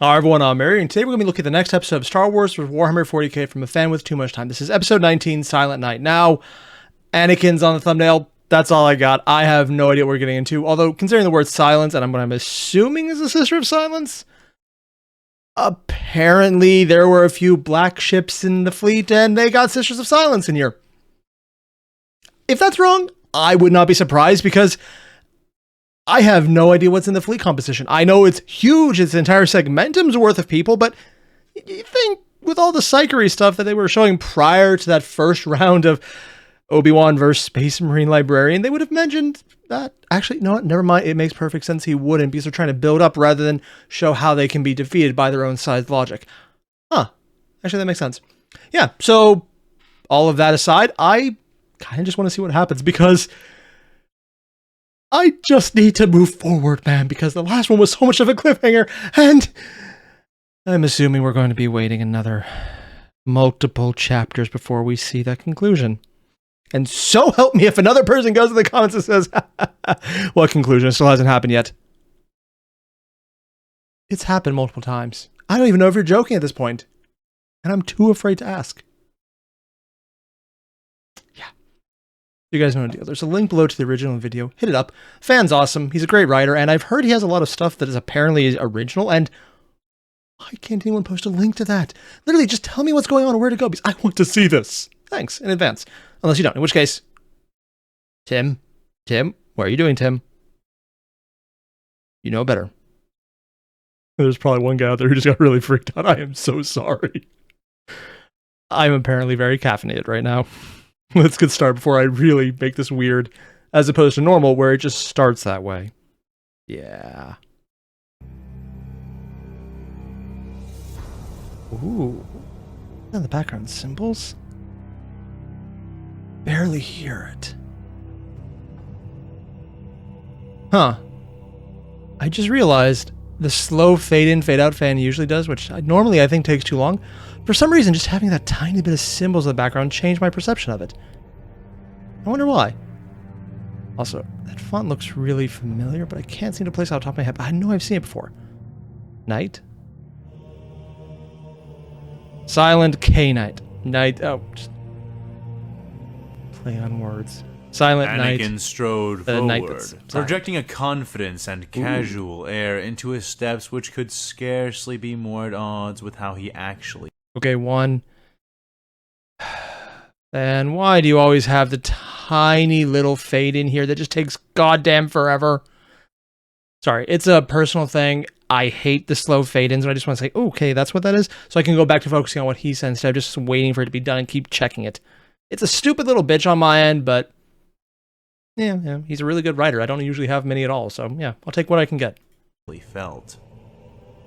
Hi everyone, I'm Airier, and today we're going to be looking at the next episode of Star Wars with Warhammer 40K from a fan with too much time. This is episode 19, Silent Night. Now, Anakin's on the thumbnail. That's all I got. I have no idea what we're getting into. Although, considering the word silence, and what I'm assuming is a sister of silence, apparently there were a few black ships in the fleet, and they got Sisters of Silence in here. If that's wrong, I would not be surprised, because I have no idea what's in the fleet composition. I know it's huge, it's an entire segmentum's worth of people, but you think with all the psychery stuff that they were showing prior to that first round of Obi-Wan versus Space Marine Librarian, they would have mentioned that. Actually, no, never mind. It makes perfect sense he wouldn't, because they're trying to build up rather than show how they can be defeated by their own size logic. Huh. Actually, that makes sense. Yeah, so all of that aside, I kind of just want to see what happens, because I just need to move forward, man, because the last one was so much of a cliffhanger, and I'm assuming we're going to be waiting another multiple chapters before we see that conclusion. And so help me if another person goes in the comments and says, what conclusion? It still hasn't happened yet. It's happened multiple times. I don't even know if you're joking at this point, and I'm too afraid to ask. You guys know the deal. There's a link below to the original video. Hit it up. Fan's awesome. He's a great writer, and I've heard he has a lot of stuff that is apparently original, and why can't anyone post a link to that? Literally, just tell me what's going on and where to go, because I want to see this. Thanks, in advance. Unless you don't, in which case, Tim, what are you doing, Tim? You know better. There's probably one guy out there who just got really freaked out. I am so sorry. I'm apparently very caffeinated right now. Let's get started before I really make this weird, as opposed to normal, where it just starts that way. Yeah. Ooh. And the background symbols? Barely hear it. Huh. I just realized the slow fade in, fade out fan usually does, which normally I think takes too long. For some reason, just having that tiny bit of symbols in the background changed my perception of it. I wonder why. Also, that font looks really familiar, but I can't seem to place it off the top of my head. I know I've seen it before. Night? Silent K Night. Night. Oh, just play on words. Silent Night. Anakin strode forward, projecting a confidence and casual air into his steps which could scarcely be more at odds with how he actually... Okay, one. And why do you always have the tiny little fade in here that just takes goddamn forever? Sorry, it's a personal thing. I hate the slow fade-ins, and I just want to say, okay, that's what that is, so I can go back to focusing on what he said instead of just waiting for it to be done and keep checking it. It's a stupid little bitch on my end, but yeah, he's a really good writer. I don't usually have many at all, so yeah, I'll take what I can get. Felt.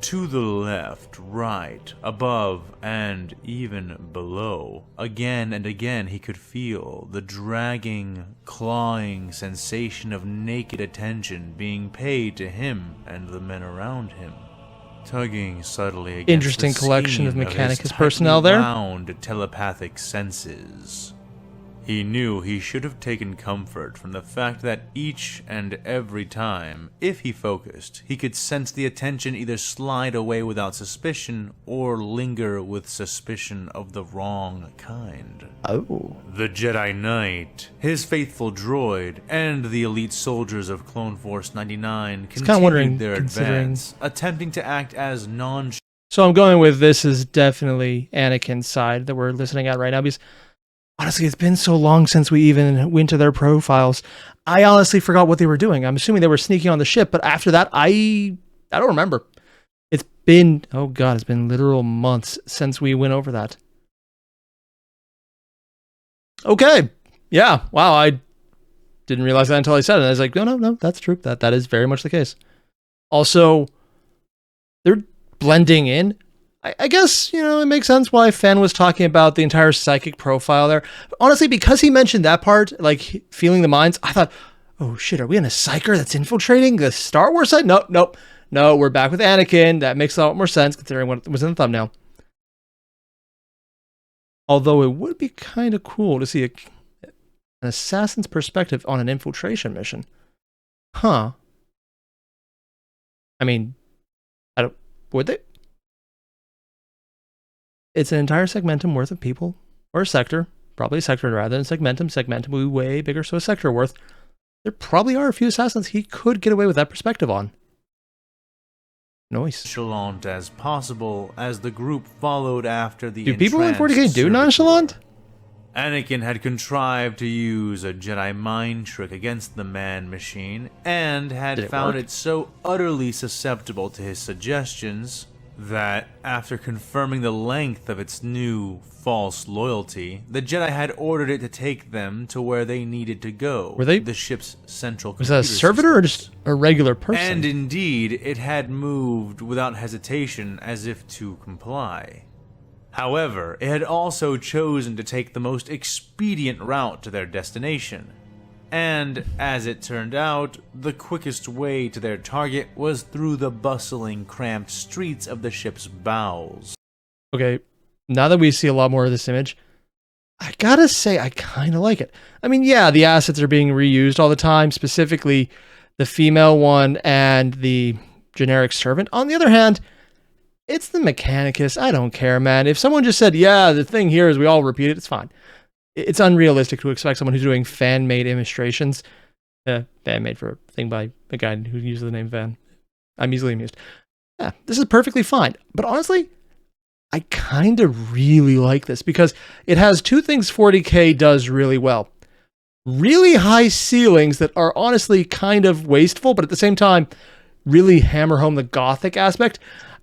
To the left, right, above, and even below. Again and again he could feel the dragging, clawing sensation of naked attention being paid to him and the men around him. Tugging subtly against interesting the collection of skin Mechanicus personnel there. Round telepathic senses. He knew he should have taken comfort from the fact that each and every time, if he focused, he could sense the attention either slide away without suspicion or linger with suspicion of the wrong kind. Oh. The Jedi Knight, his faithful droid, and the elite soldiers of Clone Force 99 continued their advance, attempting to act as So I'm going with this is definitely Anakin's side that we're listening at right now, because honestly, it's been so long since we even went to their profiles. I honestly forgot what they were doing. I'm assuming they were sneaking on the ship, but after that, I don't remember. It's been, oh god, it's been literal months since we went over that. Okay. Yeah. Wow, I didn't realize that until I said it. I was like, no, that's true. That is very much the case. Also, they're blending in. I guess, it makes sense why Fan was talking about the entire psychic profile there. Honestly, because he mentioned that part, like feeling the minds, I thought, oh shit, are we in a psyker that's infiltrating the Star Wars side? Nope. No, we're back with Anakin. That makes a lot more sense considering what was in the thumbnail. Although it would be kind of cool to see an assassin's perspective on an infiltration mission. Huh. I mean, would they? It's an entire segmentum worth of people, or a sector, probably a sector rather than segmentum. Segmentum would be way bigger, so a sector worth. There probably are a few assassins he could get away with that perspective on. Nice. Nonchalant as possible as the group followed after the Do people in 40K do servitor. nonchalant? Anakin had contrived to use a Jedi mind trick against the man-machine, and had found it so utterly susceptible to his suggestions that, after confirming the length of its new false loyalty, the Jedi had ordered it to take them to where they needed to go. Were they? The ship's central Was that a computer servitor or systems. just a regular person? And indeed, it had moved without hesitation as if to comply. However, it had also chosen to take the most expedient route to their destination. And, as it turned out, the quickest way to their target was through the bustling, cramped streets of the ship's bowels. Okay, now that we see a lot more of this image, I gotta say I kind of like it. I mean, yeah, the assets are being reused all the time, specifically the female one and the generic servant. On the other hand, it's the Mechanicus. I don't care, man. If someone just said, yeah, the thing here is we all repeat it, it's fine. It's unrealistic to expect someone who's doing fan-made illustrations. Fan-made for a thing by a guy who uses the name Van. I'm easily amused. Yeah, this is perfectly fine. But honestly, I kind of really like this because it has two things 40K does really well. Really high ceilings that are honestly kind of wasteful, but at the same time, really hammer home the gothic aspect.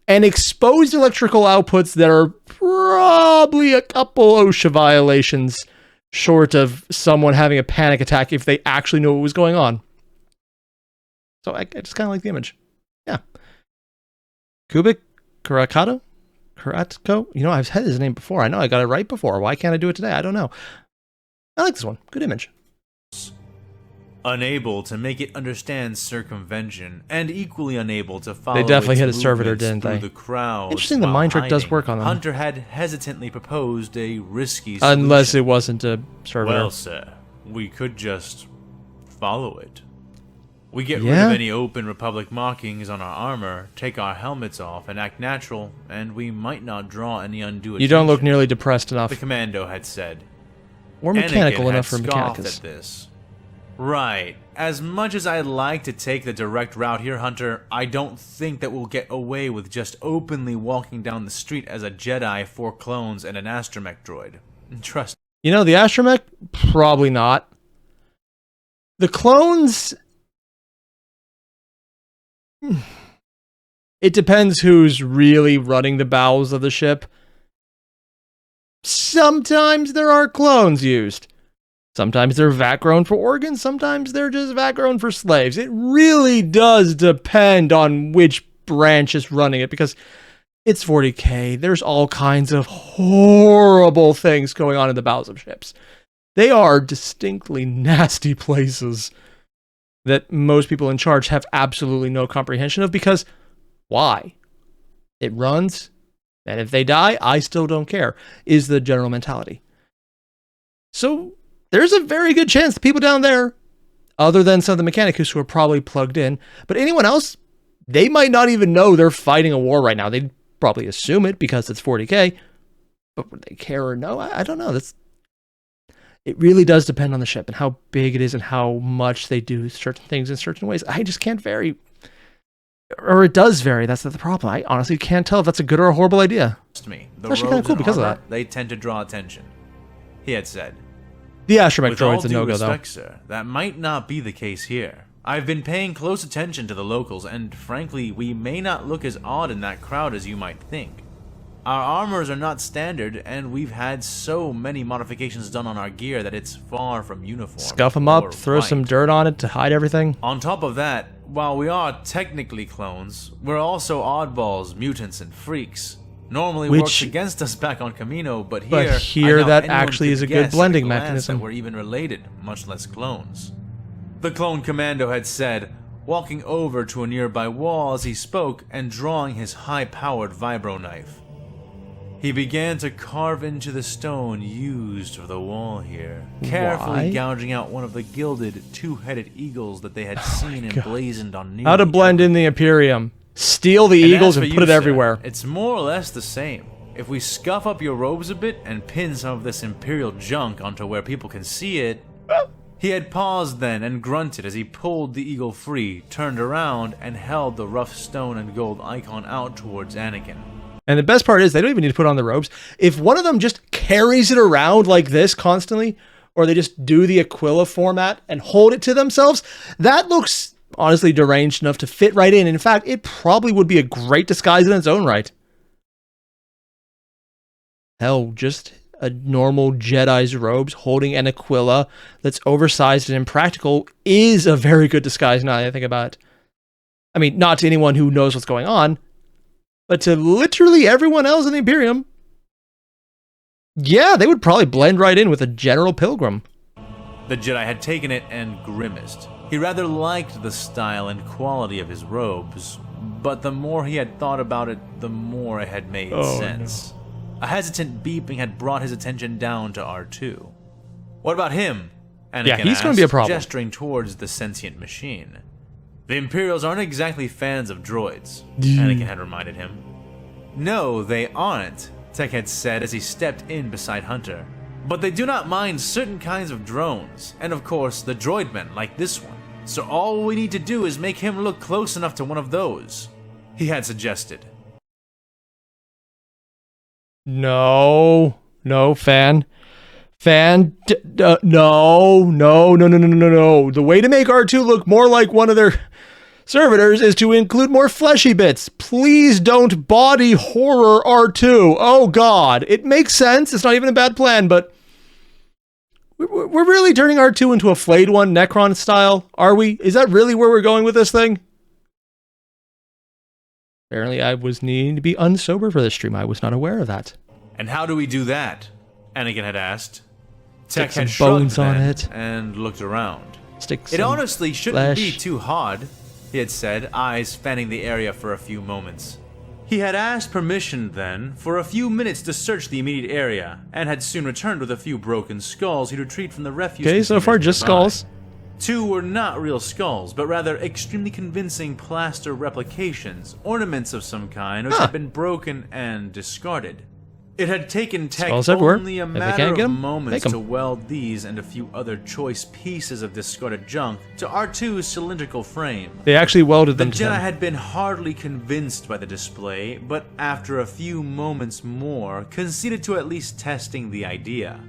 And exposed electrical outputs that are probably a couple OSHA violations short of someone having a panic attack if they actually knew what was going on. So I just kind of like the image. Yeah. Kubik Karatko? You know, I've had his name before. I know I got it right before. Why can't I do it today? I don't know. I like this one. Good image. Unable to make it understand circumvention, and equally unable to follow They definitely its hit a servitor, movements didn't through they? The crowd. Interesting, the mind trick does work on them. Hunter had hesitantly proposed a risky solution. Unless it wasn't a servitor. Well, sir, we could just follow it. We get rid of any open Republic markings on our armor, take our helmets off, and act natural, and we might not draw any undue attention. You don't look nearly depressed enough. The commando had said. Or mechanical Anakin enough for had scoffed Mechanicus. at this. Right. As much as I'd like to take the direct route here, Hunter, I don't think that we'll get away with just openly walking down the street as a Jedi, 4 clones, and an astromech droid. Trust me. You know, the astromech? Probably not. The clones... It depends who's really running the bowels of the ship. Sometimes there are clones used. Sometimes they're vat-grown for organs, sometimes they're just vat-grown for slaves. It really does depend on which branch is running it, because it's 40K. There's all kinds of horrible things going on in the bowels of ships. They are distinctly nasty places that most people in charge have absolutely no comprehension of, because why? It runs, and if they die, I still don't care, is the general mentality. So there's a very good chance the people down there, other than some of the Mechanicus who are probably plugged in, but anyone else, they might not even know they're fighting a war right now. They'd probably assume it because it's 40K, but would they care or no? I don't know. It really does depend on the ship and how big it is and how much they do certain things in certain ways. I just can't vary. Or it does vary. That's the problem. I honestly can't tell if that's a good or a horrible idea. Trust me. It's actually kind of cool because of that. They tend to draw attention. He had said. The astromech With all droid's a due no-go, though. respect, sir, that might not be the case here. I've been paying close attention to the locals, and frankly, we may not look as odd in that crowd as you might think. Our armors are not standard, and we've had so many modifications done on our gear that it's far from uniform. Scuff them up, or throw right. some dirt on it to hide everything. On top of that, while we are technically clones, we're also oddballs, mutants, and freaks. Normally works against us back on Camino, but here, that actually is a good blending mechanism. That we're even related, much less clones. The clone commando had said, walking over to a nearby wall as he spoke and drawing his high-powered vibro knife. He began to carve into the stone used for the wall here, carefully gouging out one of the gilded, two-headed eagles that they had seen emblazoned on nearly How to blend in the Imperium. Steal the eagles and put it everywhere. It's more or less the same. if we scuff up your robes a bit and pin some of this Imperial junk onto where people can see it... He had paused then and grunted as he pulled the eagle free, turned around, and held the rough stone and gold icon out towards Anakin. And the best part is they don't even need to put on the robes. If one of them just carries it around like this constantly, or they just do the Aquila format and hold it to themselves, that looks honestly deranged enough to fit right in. In fact, it probably would be a great disguise in its own right. Hell, just a normal Jedi's robes holding an Aquila that's oversized and impractical is a very good disguise now that I think about it. I mean, not to anyone who knows what's going on, but to literally everyone else in the Imperium, yeah, they would probably blend right in with a General Pilgrim. The Jedi had taken it and grimaced. He rather liked the style and quality of his robes, but the more he had thought about it, the more it had made sense. No. A hesitant beeping had brought his attention down to R2. What about him? Anakin he's going to be a problem. Gesturing towards the sentient machine. The Imperials aren't exactly fans of droids, Anakin had reminded him. No, they aren't, Tech had said as he stepped in beside Hunter. But they do not mind certain kinds of drones, and of course the droidmen like this one. So all we need to do is make him look close enough to one of those, he had suggested. No, fan. No. The way to make R2 look more like one of their servitors is to include more fleshy bits. Please don't body horror R2. Oh God, it makes sense. It's not even a bad plan, but we're really turning R2 into a flayed one Necron style, are we? Is that really where we're going with this thing? Apparently I was needing to be unsober for this stream. I was not aware of that. And how do we do that? Anakin had asked. Tech Stick had some bones shrugged on then it. And looked around. Stick It some honestly shouldn't be flesh. too hard, he had said, eyes fanning the area for a few moments. He had asked permission then for a few minutes to search the immediate area, and had soon returned with a few broken skulls he'd retrieved from the refuse. Okay, so far just nearby. skulls. 2 were not real skulls, but rather extremely convincing plaster replications, ornaments of some kind, which had been broken and discarded. It had taken Tech only a matter of moments to weld these and a few other choice pieces of discarded junk to R2's cylindrical frame. They actually welded them to him. The Jedi had been hardly convinced by the display, but after a few moments more, conceded to at least testing the idea.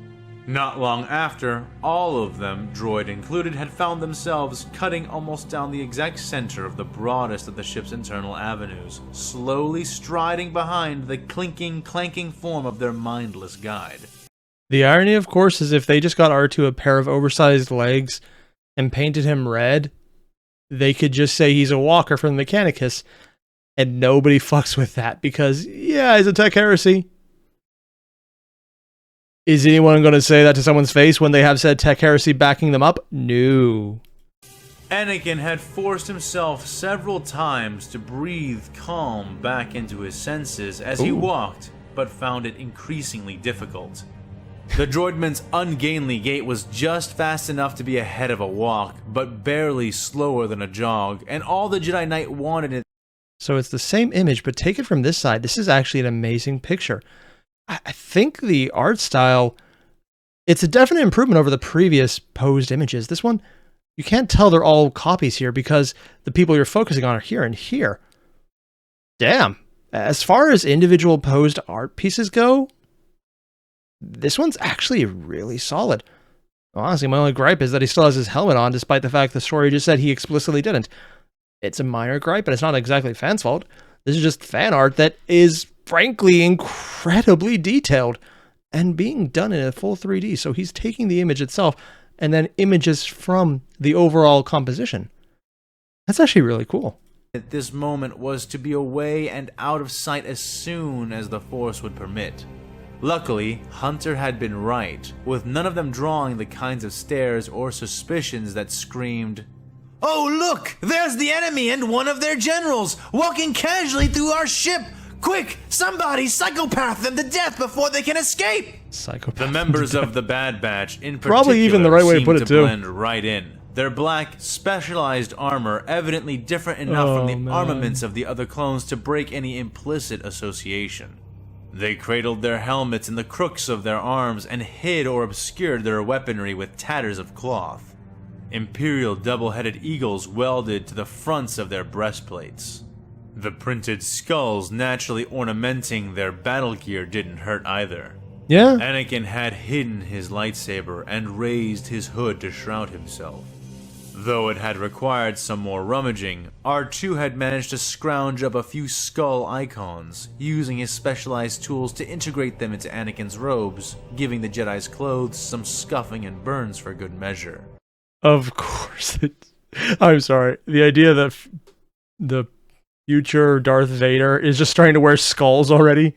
Not long after, all of them, droid included, had found themselves cutting almost down the exact center of the broadest of the ship's internal avenues, slowly striding behind the clinking, clanking form of their mindless guide. The irony, of course, is if they just got R2 a pair of oversized legs and painted him red, they could just say he's a walker from the Mechanicus, and nobody fucks with that because, yeah, he's a tech heresy. Is anyone going to say that to someone's face when they have said tech heresy backing them up? No. Anakin had forced himself several times to breathe calm back into his senses as he walked, but found it increasingly difficult. The droidman's ungainly gait was just fast enough to be ahead of a walk, but barely slower than a jog, and all the Jedi Knight wanted it. So it's the same image, but take it from this side. This is actually an amazing picture. I think the art style, it's a definite improvement over the previous posed images. This one, you can't tell they're all copies here because the people you're focusing on are here and here. Damn. As far as individual posed art pieces go, this one's actually really solid. Honestly, my only gripe is that he still has his helmet on, despite the fact the story just said he explicitly didn't. It's a minor gripe, but it's not exactly fans' fault. This is just fan art that is frankly incredibly detailed and being done in a full 3D. So he's taking the image itself and then images from the overall composition. That's actually really cool. At this moment was to be away and out of sight as soon as the Force would permit. Luckily, Hunter had been right, with none of them drawing the kinds of stares or suspicions that screamed, "Oh look! There's the enemy and one of their generals, walking casually through our ship! Quick! Somebody psychopath them to death before they can escape!" Psychopath. The members of the Bad Batch, in particular, probably even the right way to put it too, blend right in. Their black, specialized armor evidently different enough from the armaments of the other clones to break any implicit association. They cradled their helmets in the crooks of their arms and hid or obscured their weaponry with tatters of cloth. Imperial double-headed eagles welded to the fronts of their breastplates. The printed skulls naturally ornamenting their battle gear didn't hurt either. Yeah. Anakin had hidden his lightsaber and raised his hood to shroud himself. Though it had required some more rummaging, R2 had managed to scrounge up a few skull icons, using his specialized tools to integrate them into Anakin's robes, giving the Jedi's clothes some scuffing and burns for good measure. Of course. I'm sorry. The idea that the future Darth Vader is just starting to wear skulls already.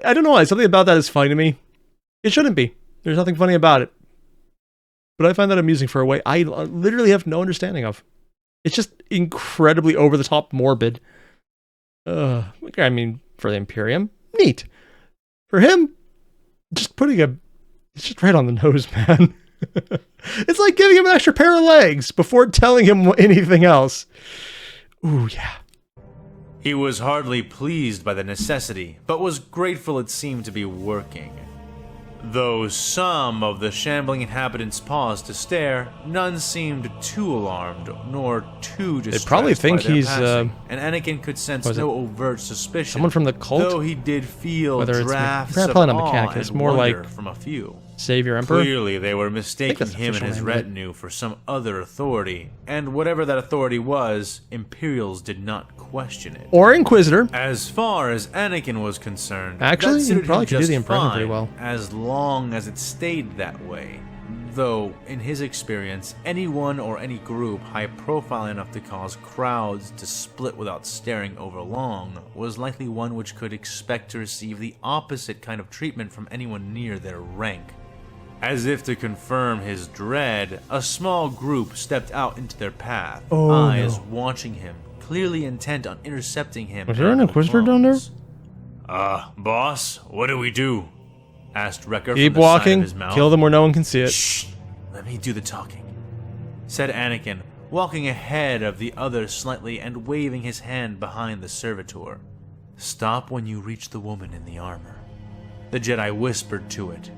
I don't know why. Something about that is funny to me. It shouldn't be. There's nothing funny about it. But I find that amusing for a way I literally have no understanding of. It's just incredibly over-the-top morbid. I mean, for the Imperium, neat. For him, just putting it's just right on the nose, man. It's like giving him an extra pair of legs before telling him anything else. Ooh, yeah. He was hardly pleased by the necessity, but was grateful it seemed to be working. Though some of the shambling inhabitants paused to stare, none seemed too alarmed, nor too distressed. They probably think by their he's, passing, and Anakin could sense no overt suspicion. Someone from the cult? Though he did feel Whether drafts it's of probably not awe mechanic, it's and more wonder like from a few. Savior Emperor? Clearly, they were mistaking that's the him and official his name, right? retinue for some other authority, and whatever that authority was, Imperials did not question it. Or Inquisitor. As far as Anakin was concerned, Actually, that he suited probably him could do just the impression pretty fine, well. as long as it stayed that way. Though, in his experience, anyone or any group high-profile enough to cause crowds to split without staring over long was likely one which could expect to receive the opposite kind of treatment from anyone near their rank. As if to confirm his dread, a small group stepped out into their path, eyes watching him, clearly intent on intercepting him. Was there an Inquisitor down there? Boss, what do we do? Asked Wrecker Keep from the side walking, of his mouth. kill them where no one can see it. Shh, let me do the talking, said Anakin, walking ahead of the others slightly and waving his hand behind the servitor. Stop when you reach the woman in the armor. The Jedi whispered to it.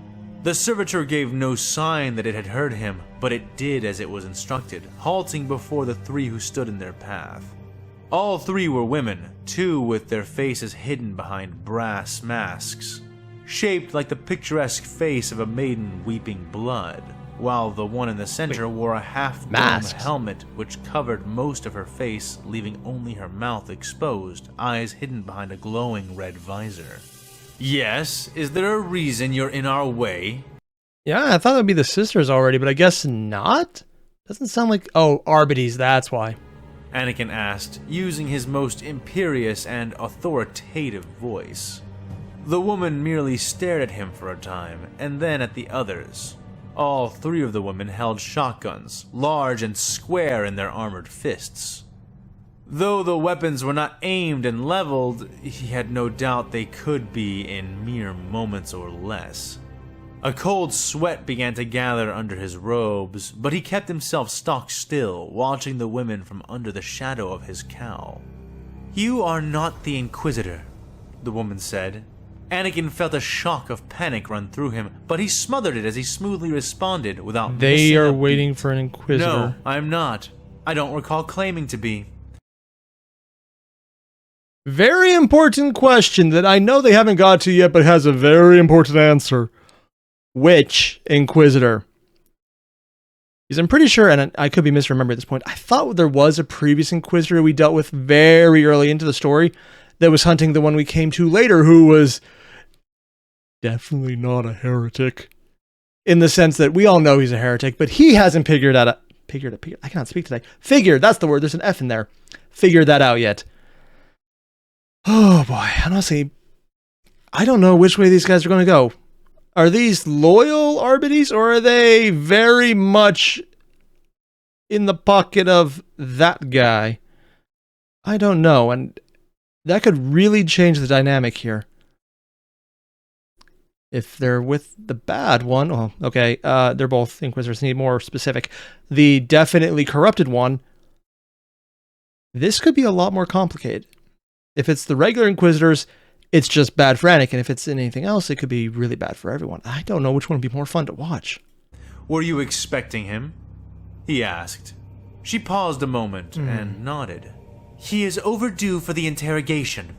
The servitor gave no sign that it had heard him, but it did as it was instructed, halting before the three who stood in their path. All three were women, two with their faces hidden behind brass masks, shaped like the picturesque face of a maiden weeping blood, while the one in the center wore a half-dome helmet which covered most of her face, leaving only her mouth exposed, eyes hidden behind a glowing red visor. Yes, is there a reason you're in our way? Yeah, I thought it would be the sisters already, but I guess not? Doesn't sound like... Oh, Arbites, that's why. Anakin asked, using his most imperious and authoritative voice. The woman merely stared at him for a time, and then at the others. All three of the women held shotguns, large and square in their armored fists. Though the weapons were not aimed and leveled, he had no doubt they could be in mere moments or less. A cold sweat began to gather under his robes, but he kept himself stock still, watching the women from under the shadow of his cowl. You are not the Inquisitor, the woman said. Anakin felt a shock of panic run through him, but he smothered it as he smoothly responded without They are waiting for an Inquisitor. No, I'm not. I don't recall claiming to be. Very important question that I know they haven't got to yet, but has a very important answer. Which Inquisitor? Because I'm pretty sure, and I could be misremembering at this point, I thought there was a previous Inquisitor we dealt with very early into the story that was hunting the one we came to later, who was definitely not a heretic. In the sense that we all know he's a heretic, but he hasn't figured, that's the word, there's an F in there. Figured that out yet. Oh boy, honestly, I don't know which way these guys are going to go. Are these loyal Arbites, or are they very much in the pocket of that guy? I don't know, and that could really change the dynamic here. If they're with the bad one, oh, okay, they're both Inquisitors, need more specific. The definitely corrupted one, this could be a lot more complicated. If it's the regular Inquisitors, it's just bad for Anakin. If it's in anything else, it could be really bad for everyone. I don't know which one would be more fun to watch. Were you expecting him? He asked. She paused a moment and nodded. He is overdue for the interrogation.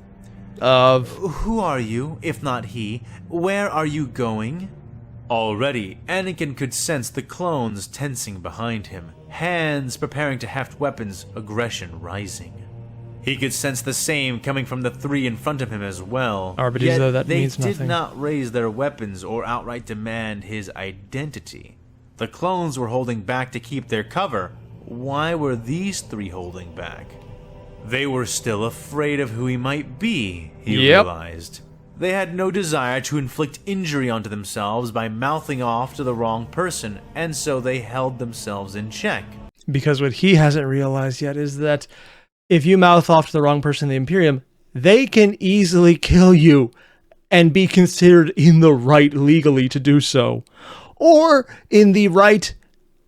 Of? Who are you, if not he? Where are you going? Already, Anakin could sense the clones tensing behind him, hands preparing to heft weapons, aggression rising. He could sense the same coming from the three in front of him as well. Arbites, Yet though, that they means nothing. did not raise their weapons or outright demand his identity. The clones were holding back to keep their cover. Why were these three holding back? They were still afraid of who he might be, he realized. They had no desire to inflict injury onto themselves by mouthing off to the wrong person, and so they held themselves in check. Because what he hasn't realized yet is that if you mouth off to the wrong person in the Imperium, they can easily kill you and be considered in the right legally to do so. Or in the right,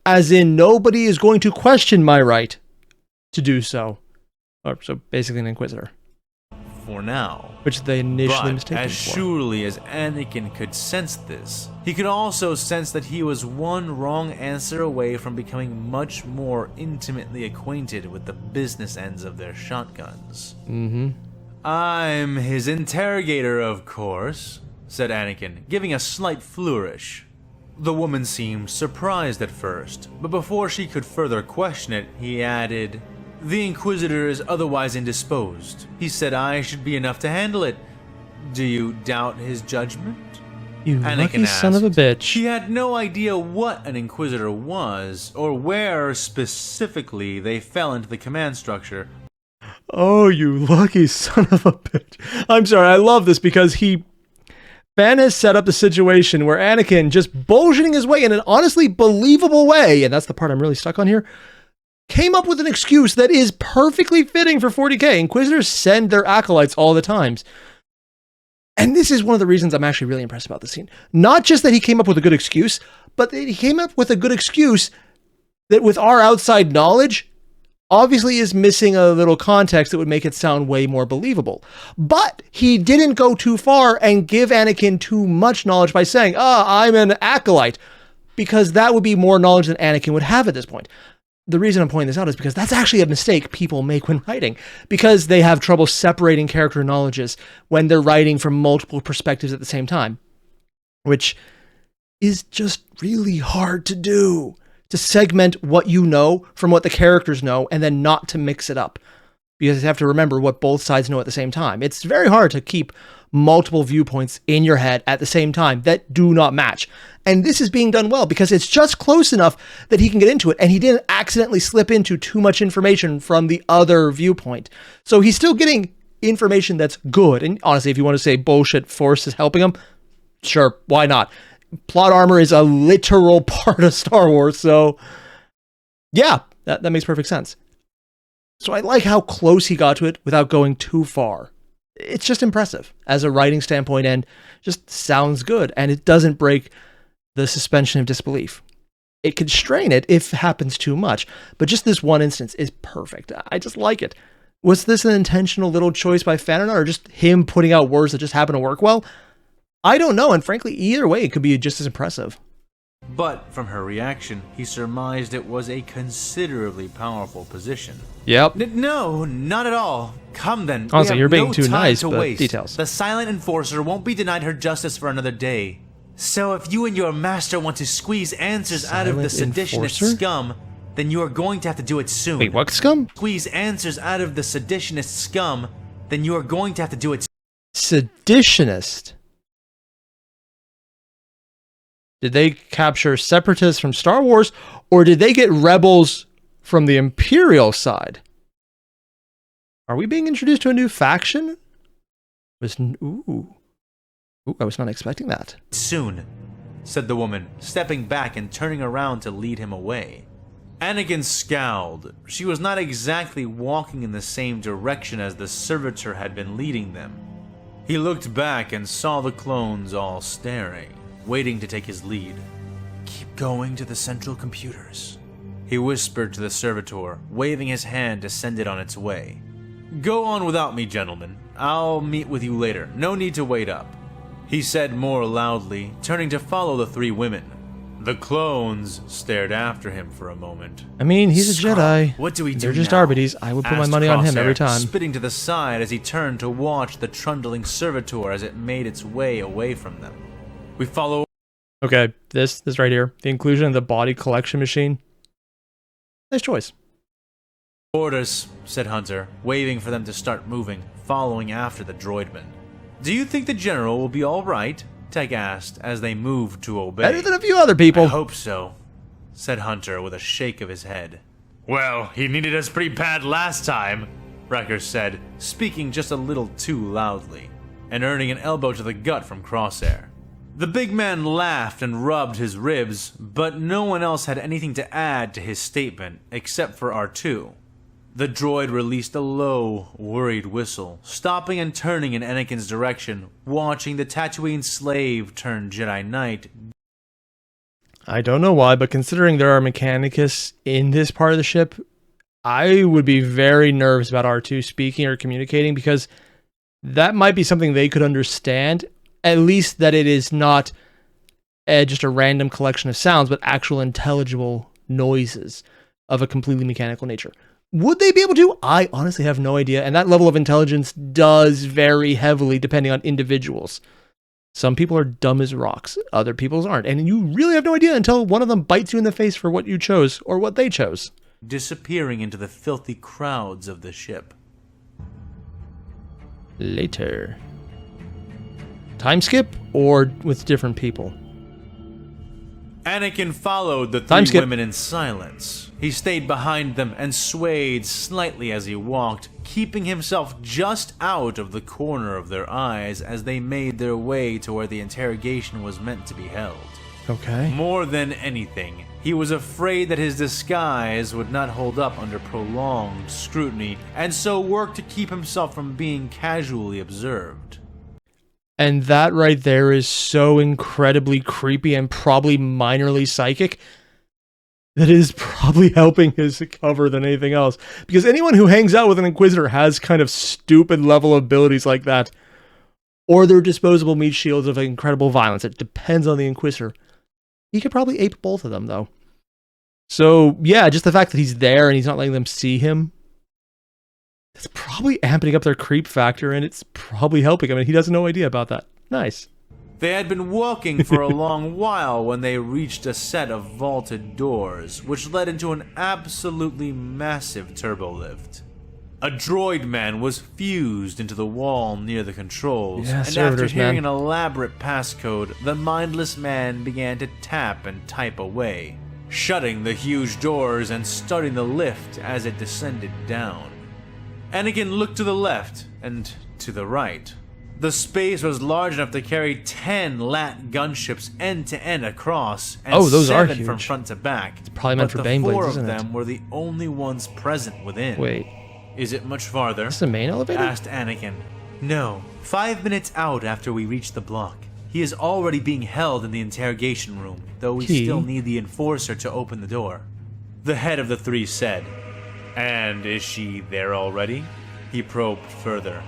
as in nobody is going to question my right to do so. Or, so basically an Inquisitor. For now. Which they initially But mistaken as for. surely as Anakin could sense this, he could also sense that he was one wrong answer away from becoming much more intimately acquainted with the business ends of their shotguns. I'm his interrogator, of course, said Anakin, giving a slight flourish. The woman seemed surprised at first, but before she could further question it, he added, The Inquisitor is otherwise indisposed. He said I should be enough to handle it. Do you doubt his judgment? You Anakin lucky son of a asked. bitch. He had no idea what an Inquisitor was, or where specifically they fell into the command structure. Oh, you lucky son of a bitch. I'm sorry, I love this because Ben has set up the situation where Anakin, just bullshitting his way in an honestly believable way, and that's the part I'm really stuck on here, came up with an excuse that is perfectly fitting for 40K. Inquisitors send their acolytes all the times. And this is one of the reasons I'm actually really impressed about this scene. Not just that he came up with a good excuse, but that he came up with a good excuse that with our outside knowledge, obviously is missing a little context that would make it sound way more believable. But he didn't go too far and give Anakin too much knowledge by saying, I'm an acolyte, because that would be more knowledge than Anakin would have at this point. The reason I'm pointing this out is because that's actually a mistake people make when writing, because they have trouble separating character knowledges when they're writing from multiple perspectives at the same time, which is just really hard to do. To segment what you know from what the characters know and then not to mix it up. Because you have to remember what both sides know at the same time. It's very hard to keep multiple viewpoints in your head at the same time that do not match. And this is being done well because it's just close enough that he can get into it and he didn't accidentally slip into too much information from the other viewpoint. So he's still getting information that's good. And honestly, if you want to say bullshit Force is helping him, sure, why not? Plot armor is a literal part of Star Wars, so yeah, that makes perfect sense. So I like how close he got to it without going too far. It's just impressive as a writing standpoint and just sounds good, and it doesn't break the suspension of disbelief. It could strain it if it happens too much, but just this one instance is perfect. I just like it. Was this an intentional little choice by Fanon or just him putting out words that just happen to work well? I don't know, and frankly, either way, it could be just as impressive. But from her reaction, he surmised it was a considerably powerful position. Yep. No, not at all. Come then. Honestly, you're being no too time nice, to but waste. details. The silent enforcer won't be denied her justice for another day. So if you and your master want to squeeze answers out of the Silent seditionist enforcer? scum, then you are going to have to do it soon. Wait, what scum? Squeeze answers out of the seditionist scum, then you are going to have to do it Seditionist. Did they capture separatists from Star Wars, or did they get rebels from the Imperial side? Are we being introduced to a new faction? Ooh, I was not expecting that. soon, said the woman, stepping back and turning around to lead him away. Anakin scowled. She was not exactly walking in the same direction as the servitor had been leading them. He looked back and saw the clones all staring, waiting to take his lead. Keep going to the central computers, he whispered to the servitor, waving his hand to send it on its way. "Go on without me, gentlemen. I'll meet with you later. No need to wait up," he said more loudly, turning to follow the three women. The clones stared after him for a moment. I mean, he's a Jedi. What do we do They're just now? Arbites. I would put my money on him every time. Spitting to the side as he turned to watch the trundling servitor as it made its way away from them. We follow. Okay, this right here. The inclusion of the body collection machine. Nice choice. "Orders," said Hunter, waving for them to start moving, following after the droidman. "Do you think the general will be all right?" Tech asked as they moved to obey. Better than a few other people. "I hope so," said Hunter with a shake of his head. "Well, he needed us pretty bad last time," Wrecker said, speaking just a little too loudly, and earning an elbow to the gut from Crosshair. The big man laughed and rubbed his ribs, but no one else had anything to add to his statement except for R2. The droid released a low, worried whistle, stopping and turning in Anakin's direction, watching the Tatooine slave turn Jedi Knight. I don't know why, but considering there are Mechanicus in this part of the ship, I would be very nervous about R2 speaking or communicating, because that might be something they could understand, at least that it is not just a random collection of sounds, but actual intelligible noises of a completely mechanical nature. Would they be able to? I honestly have no idea, and that level of intelligence does vary heavily depending on individuals. Some people are dumb as rocks, other people aren't, and you really have no idea until one of them bites you in the face for what you chose, or what they chose. Disappearing into the filthy crowds of the ship. Later. Time skip, or with different people? Anakin followed the Time three skip. women in silence. He stayed behind them and swayed slightly as he walked, keeping himself just out of the corner of their eyes as they made their way to where the interrogation was meant to be held. Okay. More than anything, he was afraid that his disguise would not hold up under prolonged scrutiny, and so worked to keep himself from being casually observed. And that right there is so incredibly creepy and probably minorly psychic that is probably helping his cover than anything else. Because anyone who hangs out with an Inquisitor has kind of stupid level abilities like that. Or they're disposable meat shields of incredible violence. It depends on the Inquisitor. He could probably ape both of them, though. So, yeah, just the fact that he's there and he's not letting them see him, it's probably amping up their creep factor, and it's probably helping. I mean, he has no idea about that. Nice. They had been walking for a long while when they reached a set of vaulted doors, which led into an absolutely massive turbolift. A droid man was fused into the wall near the controls, Yeah, and after servitors, hearing man. an elaborate passcode, the mindless man began to tap and type away, shutting the huge doors and starting the lift as it descended down. Anakin looked to the left and to the right. The space was large enough to carry 10 LAT gunships end to end across, and those are 7 from huge. front to back. It's probably meant for the Bane blades, 4 of isn't it? them were the only ones present within. Wait, Is it much farther? this is the main elevator? Asked Anakin. No. 5 minutes out after we reach the block. He is already being held in the interrogation room, though we He? still need the enforcer to open the door. The head of the three said. And is she there already? He probed further.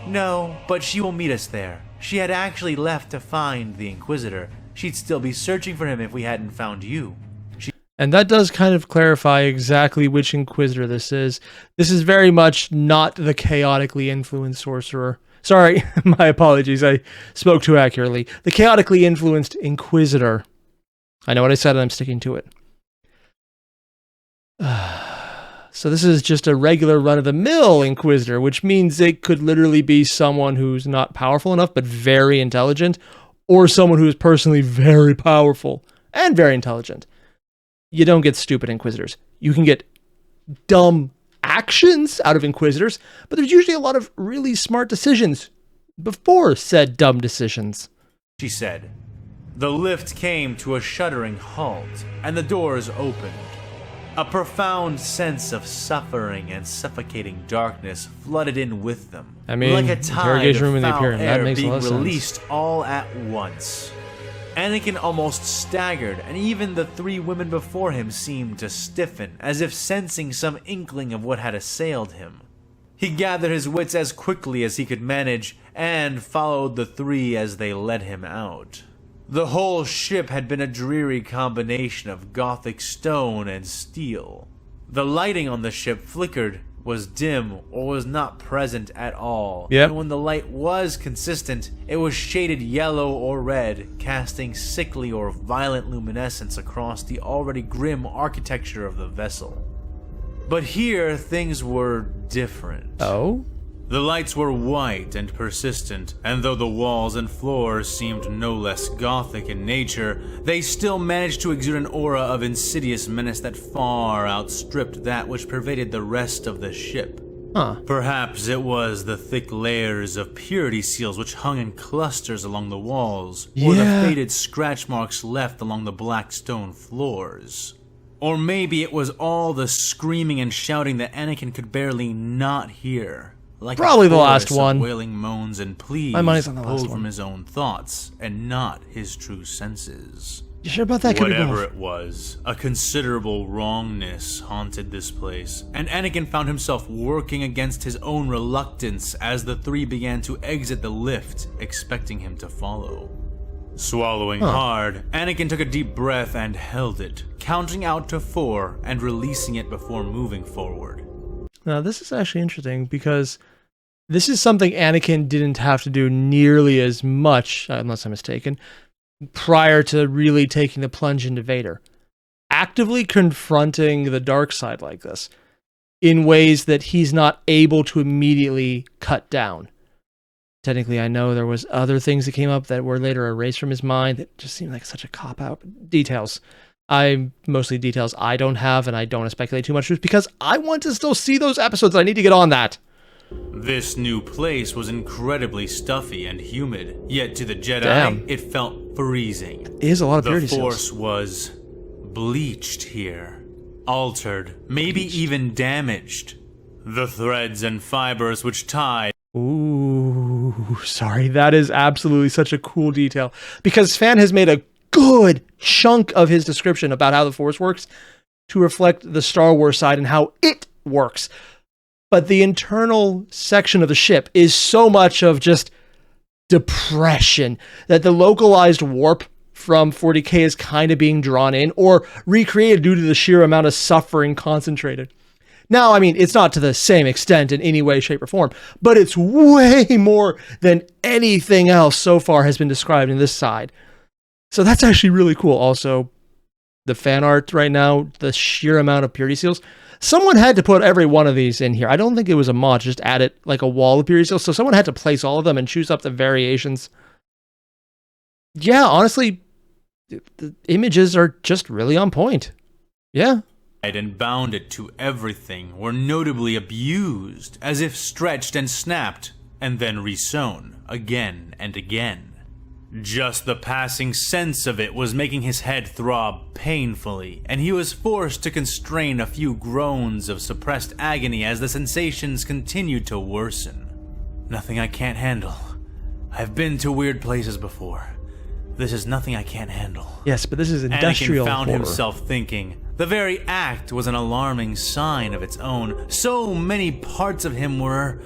No, but she will meet us there. She had actually left to find the Inquisitor. She'd still be searching for him if we hadn't found you. And that does kind of clarify exactly which Inquisitor this is. This is very much not the chaotically influenced sorcerer. Sorry, my apologies, I spoke too accurately. The chaotically influenced Inquisitor. I know what I said and I'm sticking to it. So this is just a regular run-of-the-mill Inquisitor, which means it could literally be someone who's not powerful enough but very intelligent, or someone who is personally very powerful and very intelligent. You don't get stupid Inquisitors. You can get dumb actions out of Inquisitors, but there's usually a lot of really smart decisions before said dumb decisions. She said. The lift came to a shuddering halt, and the doors opened. A profound sense of suffering and suffocating darkness flooded in with them. I mean, like a tide interrogation room of in the foul Imperium, that air makes a being lot of sense. released all at once. Anakin almost staggered, and even the 3 women before him seemed to stiffen, as if sensing some inkling of what had assailed him. He gathered his wits as quickly as he could manage and followed the three as they led him out. The whole ship had been a dreary combination of Gothic stone and steel. The lighting on the ship flickered, was dim, or was not present at all. Yep. And when the light was consistent, it was shaded yellow or red, casting sickly or violent luminescence across the already grim architecture of the vessel. But here, things were different. Oh? The lights were white and persistent, and though the walls and floors seemed no less gothic in nature, they still managed to exude an aura of insidious menace that far outstripped that which pervaded the rest of the ship. Huh. Perhaps it was the thick layers of purity seals which hung in clusters along the walls, or the faded scratch marks left along the black stone floors. Or maybe it was all the screaming and shouting that Anakin could barely not hear. Like probably the last one. Wailing moans and pleas My money's on the last pulled one. from his own thoughts and not his true senses. You sure about that? Could be Whatever both. it was, a considerable wrongness haunted this place, and Anakin found himself working against his own reluctance as the three began to exit the lift, expecting him to follow. Swallowing hard, Anakin took a deep breath and held it, counting out to 4 and releasing it before moving forward. Now, this is actually interesting because this is something Anakin didn't have to do nearly as much, unless I'm mistaken, prior to really taking the plunge into Vader. Actively confronting the dark side like this in ways that he's not able to immediately cut down. Technically, I know there was other things that came up that were later erased from his mind that just seemed like such a cop-out. Details. Mostly details I don't have, and I don't want to speculate too much just because I want to still see those episodes. I need to get on that. This new place was incredibly stuffy and humid, yet to the Jedi, Damn. it felt freezing. It is a lot of The purity Force seals. was bleached here, altered, maybe even damaged. The threads and fibers which tied. Ooh, sorry. That is absolutely such a cool detail because Fan has made a good chunk of his description about how the Force works to reflect the Star Wars side and how it works. But the internal section of the ship is so much of just depression that the localized warp from 40K is kind of being drawn in or recreated due to the sheer amount of suffering concentrated. Now, I mean, it's not to the same extent in any way, shape, or form, but it's way more than anything else so far has been described in this side. So that's actually really cool. Also, the fan art right now, the sheer amount of purity seals. Someone had to put every one of these in here. I don't think it was a mod, just added like a wall of purity seals. So someone had to place all of them and choose up the variations. Yeah, honestly, the images are just really on point. Yeah. And bound it to everything were notably abused, as if stretched and snapped, and then resewn again and again. Just the passing sense of it was making his head throb painfully, and he was forced to constrain a few groans of suppressed agony as the sensations continued to worsen. Nothing I can't handle. I've been to weird places before. This is nothing I can't handle. Yes, but this is industrial Anakin found horror. himself thinking. The very act was an alarming sign of its own. So many parts of him were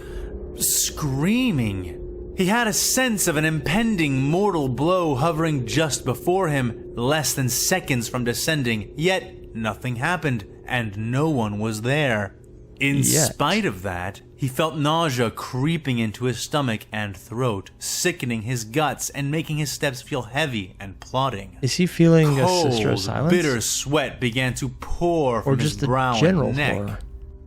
screaming. He had a sense of an impending mortal blow hovering just before him, less than seconds from descending, yet nothing happened, and no one was there. In spite of that, he felt nausea creeping into his stomach and throat, sickening his guts and making his steps feel heavy and plodding. Is he feeling a Sister of Cold, Silence? bitter sweat began to pour from or just his the brow general and neck, horror?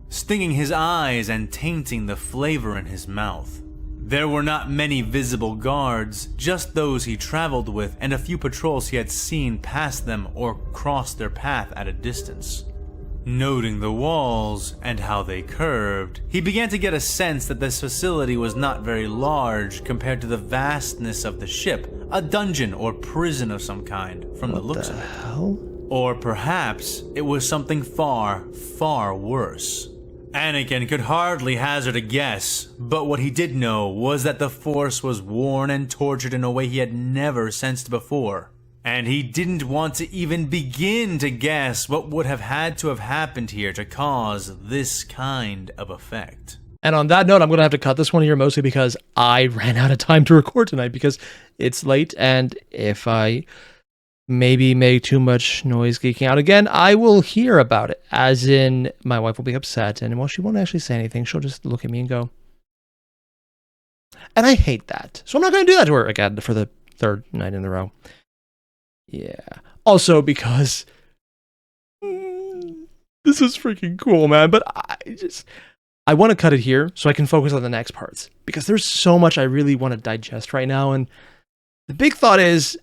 stinging his eyes and tainting the flavor in his mouth. There were not many visible guards, just those he traveled with and a few patrols he had seen pass them or cross their path at a distance. Noting the walls and how they curved, he began to get a sense that this facility was not very large compared to the vastness of the ship, a dungeon or prison of some kind, from the looks of it. Hell? Or perhaps it was something far, far worse. Anakin could hardly hazard a guess, but what he did know was that the Force was worn and tortured in a way he had never sensed before. And he didn't want to even begin to guess what would have had to have happened here to cause this kind of effect. And on that note, I'm going to have to cut this one here mostly because I ran out of time to record tonight because it's late. And if I maybe make too much noise geeking out again, I will hear about it. As in, my wife will be upset. And while she won't actually say anything, she'll just look at me and go. And I hate that. So I'm not going to do that to her again for the third night in a row. Yeah. Also because this is freaking cool, man. But I want to cut it here so I can focus on the next parts. Because there's so much I really want to digest right now. And the big thought is,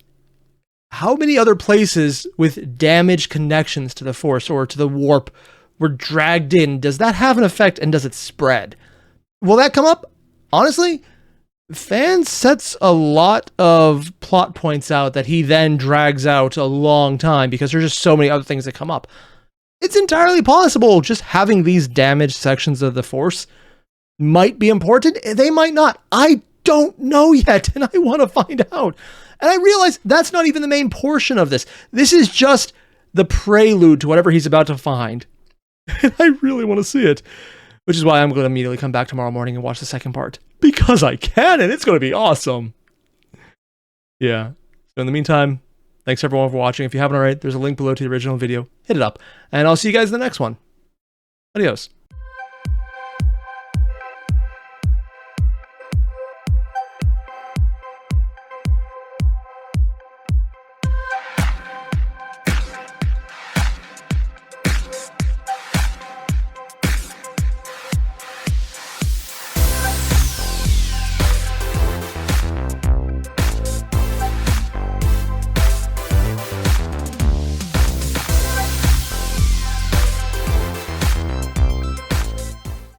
how many other places with damaged connections to the Force or to the warp were dragged in? Does that have an effect, and does it spread? Will that come up? Honestly, Fan sets a lot of plot points out that he then drags out a long time because there's just so many other things that come up. It's entirely possible just having these damaged sections of the Force might be important. They might not. I don't know yet, and I want to find out. And I realize that's not even the main portion of this. This is just the prelude to whatever he's about to find. And I really want to see it. Which is why I'm going to immediately come back tomorrow morning and watch the second part. Because I can, and it's going to be awesome. Yeah. So in the meantime, thanks everyone for watching. If you haven't already, there's a link below to the original video. Hit it up. And I'll see you guys in the next one. Adios.